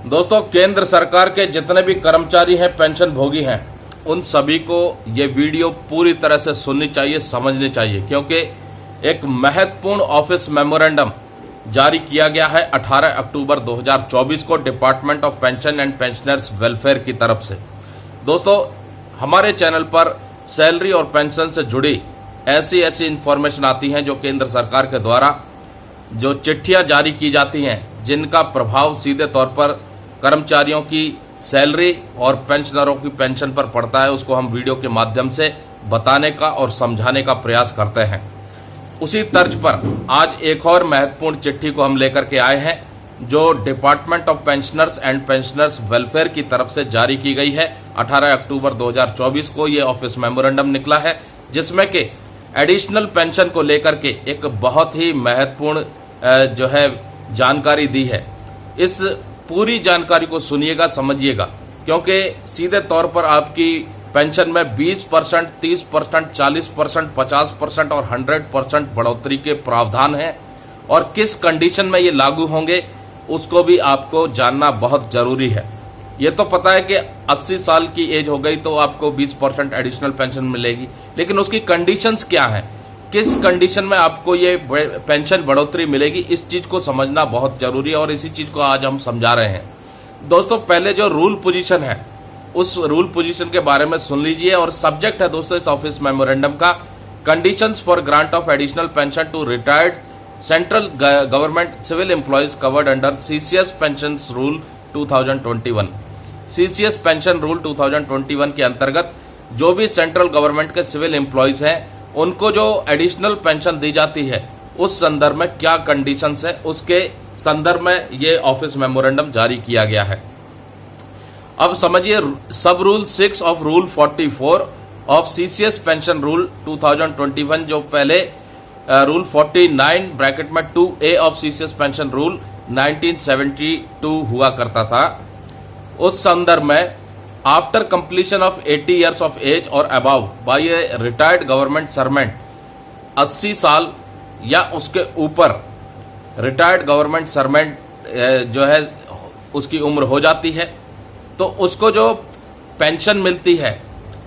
दोस्तों, केंद्र सरकार के जितने भी कर्मचारी हैं, पेंशन भोगी हैं, उन सभी को ये वीडियो पूरी तरह से सुननी चाहिए, समझनी चाहिए, क्योंकि एक महत्वपूर्ण ऑफिस मेमोरेंडम जारी किया गया है 18 अक्टूबर 2024 को department of pension and pensioners welfare की तरफ से। दोस्तों, हमारे चैनल पर सैलरी और पेंशन से जुड़ी ऐसी इंफॉर्मेशन आती हैं जो केंद्र सरकार के द्वारा जो चिट्ठियां जारी की जाती हैं, जिनका प्रभाव सीधे तौर पर कर्मचारियों की सैलरी और पेंशनरों की पेंशन पर पड़ता है, उसको हम वीडियो के माध्यम से बताने का और समझाने का प्रयास करते हैं। उसी तर्ज पर आज एक और महत्वपूर्ण चिट्ठी को हम लेकर के आए हैं, जो department of pensioners and pensioners welfare की तरफ से जारी की गई है। 18 अक्टूबर 2024 को ये ऑफिस मेमोरेंडम निकला है, जिसमें कि एडिशनल पेंशन को लेकर के एक बहुत ही महत्वपूर्ण जो है जानकारी दी है। इस पूरी जानकारी को सुनिएगा, समझिएगा, क्योंकि सीधे तौर पर आपकी पेंशन में 20%, 30%, 40%, 50% और 100% बढ़ोतरी के प्रावधान हैं, और किस कंडीशन में ये लागू होंगे उसको भी आपको जानना बहुत जरूरी है। ये तो पता है कि 80 साल की एज हो गई तो आपको 20% एडिशनल पेंशन मिलेगी, लेकिन उसकी कंडीशंस क्या हैं, किस कंडीशन में आपको ये पेंशन बढ़ोतरी मिलेगी, इस चीज को समझना बहुत जरूरी है, और इसी चीज को आज हम समझा रहे हैं। दोस्तों, पहले जो रूल पोजीशन है उस रूल पोजीशन के बारे में सुन लीजिए, और सब्जेक्ट है दोस्तों इस ऑफिस मेमोरेंडम का, conditions for grant of additional pension to retired central government civil employees covered under CCS pension rule 2021। CCS pension rule 2021 के अंतर्गत जो भी सेंट्रल गवर्नमेंट के सिविल एम्प्लॉयज हैं, उनको जो एडिशनल पेंशन दी जाती है, उस संदर्भ में क्या कंडीशंस है, उसके संदर्भ में ये ऑफिस मेमोरेंडम जारी किया गया है। अब समझिए, सब rule 6 of rule 44 of CCS pension rule 2021, जो पहले रूल 49 ब्रैकेट में 2A of CCS pension rule 1972 हुआ करता था, उस संदर्भ में after completion of 80 years of age और above by a retired government servant, 80 साल या उसके ऊपर रिटायर्ड गवर्नमेंट सर्वेंट जो है उसकी उम्र हो जाती है, तो उसको जो पेंशन मिलती है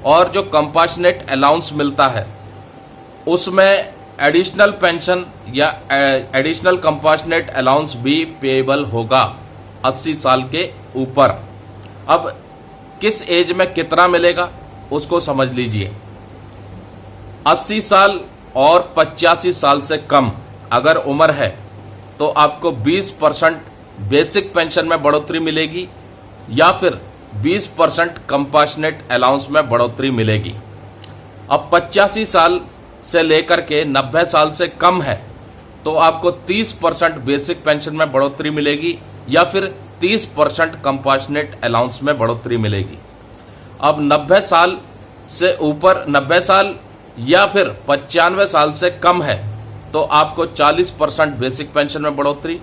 और जो कंपाशनेट अलाउंस मिलता है, उसमें एडिशनल पेंशन या एडिशनल कंपाशनेट अलाउंस भी पेएबल होगा 80 साल के ऊपर। अब किस एज में कितना मिलेगा उसको समझ लीजिए। 80 साल और 85 साल से कम अगर उम्र है तो आपको 20% बेसिक पेंशन में बढ़ोतरी मिलेगी, या फिर 20% कंपाशनेट अलाउंस में बढ़ोतरी मिलेगी। अब 85 साल से लेकर के 90 साल से कम है तो आपको 30% बेसिक पेंशन में बढ़ोतरी मिलेगी, या फिर 30% कंपाशनेट अलाउंस में बढ़ोतरी मिलेगी। अब 90 साल से ऊपर, 90 साल या फिर 95 साल से कम है तो आपको 40% बेसिक पेंशन में बढ़ोतरी,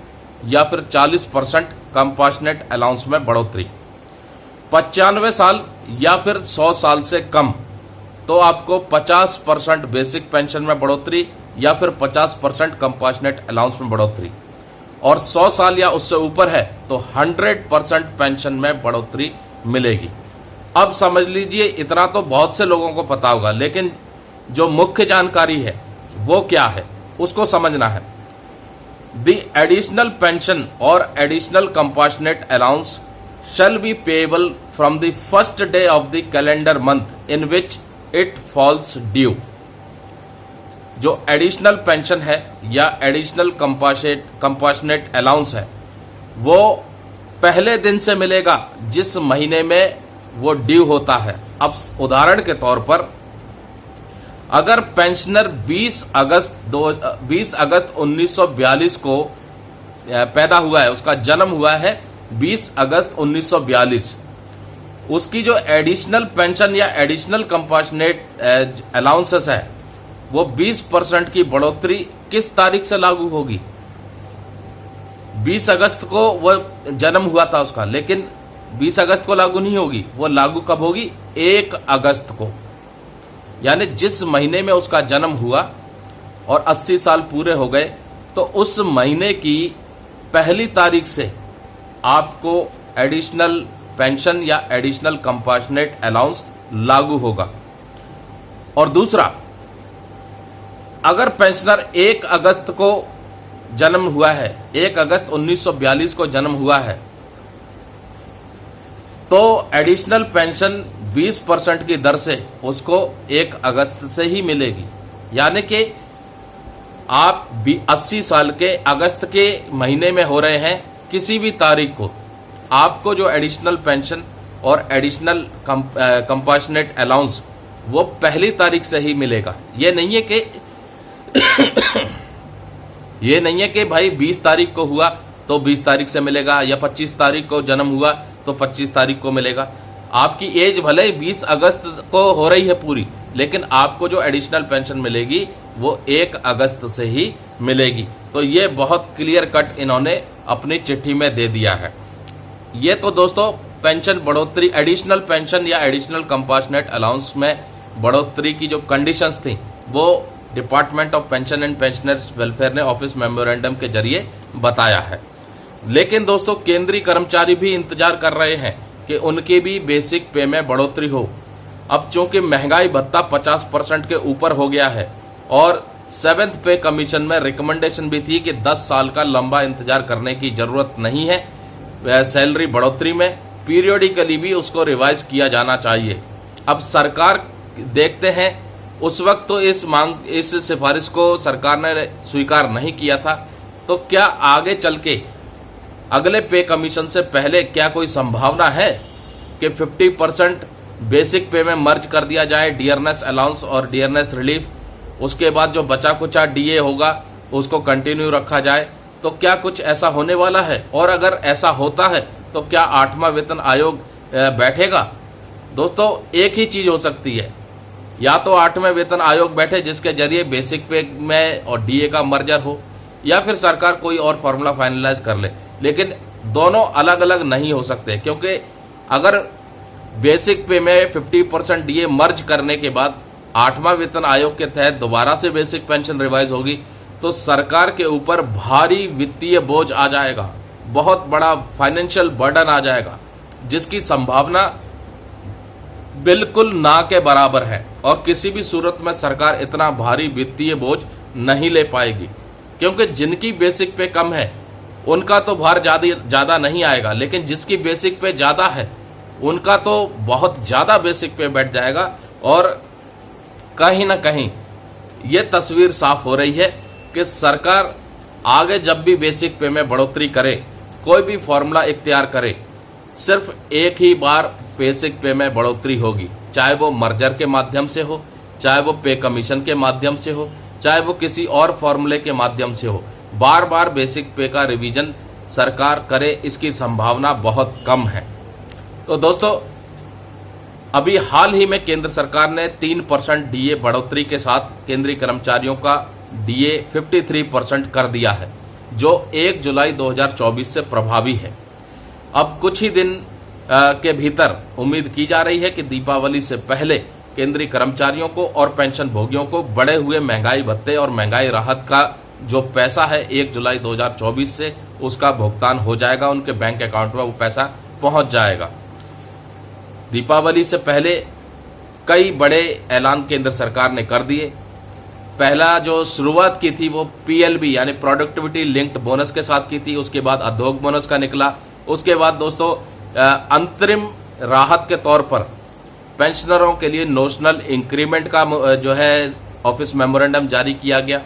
या फिर 40% कंपाशनेट अलाउंस में बढ़ोतरी। 95 साल या फिर 100 साल से कम तो आपको 50% बेसिक पेंशन में बढ़ोतरी, या फिर 50% कंपाशनेट अलाउंस में बढ़ोतरी, और 100 साल या उससे ऊपर है तो 100% पेंशन में बढ़ोतरी मिलेगी। अब समझ लीजिए, इतना तो बहुत से लोगों को पता होगा, लेकिन जो मुख्य जानकारी है वो क्या है उसको समझना है। द एडिशनल पेंशन और additional compassionate allowance shall be payable from the first day of the calendar month in which it falls due। जो एडिशनल पेंशन है या एडिशनल कंपाशनेट अलाउंस है, वो पहले दिन से मिलेगा जिस महीने में वो ड्यू होता है। अब उदाहरण के तौर पर, अगर पेंशनर 20 अगस्त 1942 को पैदा हुआ है, उसका जन्म हुआ है 20 अगस्त 1942, उसकी जो एडिशनल पेंशन या एडिशनल कंपाशनेट अलाउंसेस है वो 20% की बढ़ोतरी किस तारीख से लागू होगी? 20 अगस्त को वो जन्म हुआ था उसका, लेकिन 20 अगस्त को लागू नहीं होगी। वो लागू कब होगी? 1 अगस्त को, यानी जिस महीने में उसका जन्म हुआ और 80 साल पूरे हो गए तो उस महीने की पहली तारीख से आपको एडिशनल पेंशन या एडिशनल कंपैशनेट अलाउंस लागू होगा। और दूसरा, अगर पेंशनर 1 अगस्त को जन्म हुआ है, 1 अगस्त 1942 को जन्म हुआ है, तो एडिशनल पेंशन 20% की दर से उसको 1 अगस्त से ही मिलेगी। यानी कि आप 80 साल के अगस्त के महीने में हो रहे हैं, किसी भी तारीख को आपको जो एडिशनल पेंशन और एडिशनल कंपैशनेट अलाउंस वो पहली तारीख से ही मिलेगा। ये नहीं है कि भाई 20 तारीख को हुआ तो 20 तारीख से मिलेगा, या 25 तारीख को जन्म हुआ तो 25 तारीख को मिलेगा। आपकी एज भले ही 20 अगस्त को हो रही है पूरी, लेकिन आपको जो एडिशनल पेंशन मिलेगी वो 1 अगस्त से ही मिलेगी। तो ये बहुत क्लियर कट इन्होंने अपनी चिट्ठी में दे दिया है। ये तो दोस्तों पेंशन बढ़ोतरी, एडिशनल पेंशन या एडिशनल कंपैशनेट अलाउंस में बढ़ोतरी की जो कंडीशंस थी वो department of pension and pensioners welfare ने ऑफिस मेमोरेंडम के जरिए बताया है। लेकिन दोस्तों केंद्रीय कर्मचारी भी इंतजार कर रहे हैं कि उनकी भी बेसिक पे में बढ़ोतरी हो। अब चूंकि महंगाई भत्ता 50% के ऊपर हो गया है और 7th पे कमीशन में रिकमेंडेशन भी थी कि 10 साल का लंबा इंतजार करने की जरूरत नहीं है। सैलरी बढ़ोतरी में पीरियोडिकली भी उसको रिवाइज किया जाना चाहिए। अब सरकार देखते हैं, उस वक्त तो इस सिफारिश को सरकार ने स्वीकार नहीं किया था, तो क्या आगे चल के अगले पे कमीशन से पहले क्या कोई संभावना है कि 50% बेसिक पे में मर्ज कर दिया जाए डियरनेस अलाउंस और डियरनेस रिलीफ, उसके बाद जो बचा कुचा डीए होगा उसको कंटिन्यू रखा जाए? तो क्या कुछ ऐसा होने वाला है? और अगर ऐसा होता है तो क्या 8वां वेतन आयोग बैठेगा? दोस्तों एक ही चीज हो सकती है, या तो 8वें वेतन आयोग बैठे जिसके जरिए बेसिक पे में और डीए का मर्जर हो, या फिर सरकार कोई और फॉर्मूला फाइनलाइज कर ले। लेकिन दोनों अलग अलग नहीं हो सकते, क्योंकि अगर बेसिक पे में 50% डीए मर्ज करने के बाद 8वां वेतन आयोग के तहत दोबारा से बेसिक पेंशन रिवाइज होगी तो सरकार के ऊपर भारी वित्तीय बोझ आ जाएगा, बहुत बड़ा फाइनेंशियल बर्डन आ जाएगा, जिसकी संभावना बिल्कुल ना के बराबर है। और किसी भी सूरत में सरकार इतना भारी वित्तीय बोझ नहीं ले पाएगी, क्योंकि जिनकी बेसिक पे कम है उनका तो भार ज्यादा नहीं आएगा, लेकिन जिसकी बेसिक पे ज्यादा है उनका तो बहुत ज्यादा बेसिक पे बैठ जाएगा। और कहीं ना कहीं ये तस्वीर साफ हो रही है कि सरकार आगे जब भी बेसिक पे में बढ़ोतरी करे, कोई भी फॉर्मूला इख्तियार करे, सिर्फ एक ही बार बेसिक पे में बढ़ोतरी होगी, चाहे वो मर्जर के माध्यम से हो, चाहे वो पे कमीशन के माध्यम से हो, चाहे वो किसी और फॉर्मूले के माध्यम से हो। बार बार बेसिक पे का रिवीजन सरकार करे, इसकी संभावना बहुत कम है। तो दोस्तों अभी हाल ही में केंद्र सरकार ने 3% डीए बढ़ोतरी के साथ केंद्रीय कर्मचारियों का डीए 53% कर दिया है, जो 1 जुलाई 2024 से प्रभावी है। अब कुछ ही दिन के भीतर उम्मीद की जा रही है कि दीपावली से पहले केंद्रीय कर्मचारियों को और पेंशन भोगियों को बढ़े हुए महंगाई भत्ते और महंगाई राहत का जो पैसा है 1 जुलाई 2024 से उसका भुगतान हो जाएगा, उनके बैंक अकाउंट में वो पैसा पहुंच जाएगा। दीपावली से पहले कई बड़े ऐलान केंद्र सरकार ने कर दिए। पहला जो शुरुआत की थी वो पीएलबी यानी प्रोडक्टिविटी लिंक्ड बोनस के साथ की थी, उसके बाद उद्योग बोनस का निकला, उसके बाद दोस्तों अंतरिम राहत के तौर पर पेंशनरों के लिए नोशनल इंक्रीमेंट का जो है ऑफिस मेमोरेंडम जारी किया गया।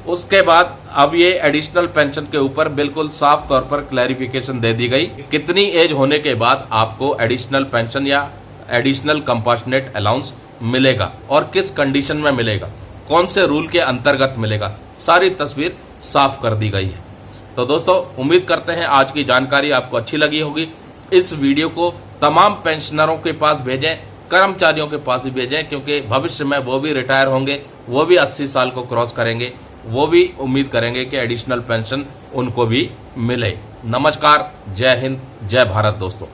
उसके बाद अब ये एडिशनल पेंशन के ऊपर बिल्कुल साफ तौर पर क्लैरिफिकेशन दे दी गई, कितनी एज होने के बाद आपको एडिशनल पेंशन या एडिशनल कंपैशनेट अलाउंस मिलेगा और किस कंडीशन में मिलेगा, कौन से रूल के अंतर्गत मिलेगा, सारी तस्वीर साफ कर दी गई है। तो दोस्तों उम्मीद करते हैं आज की जानकारी आपको अच्छी लगी होगी। इस वीडियो को तमाम पेंशनरों के पास भेजें, कर्मचारियों के पास भी भेजें, क्योंकि भविष्य में वो भी रिटायर होंगे, वो भी 80 साल को क्रॉस करेंगे, वो भी उम्मीद करेंगे कि एडिशनल पेंशन उनको भी मिले। नमस्कार, जय हिंद, जय भारत दोस्तों।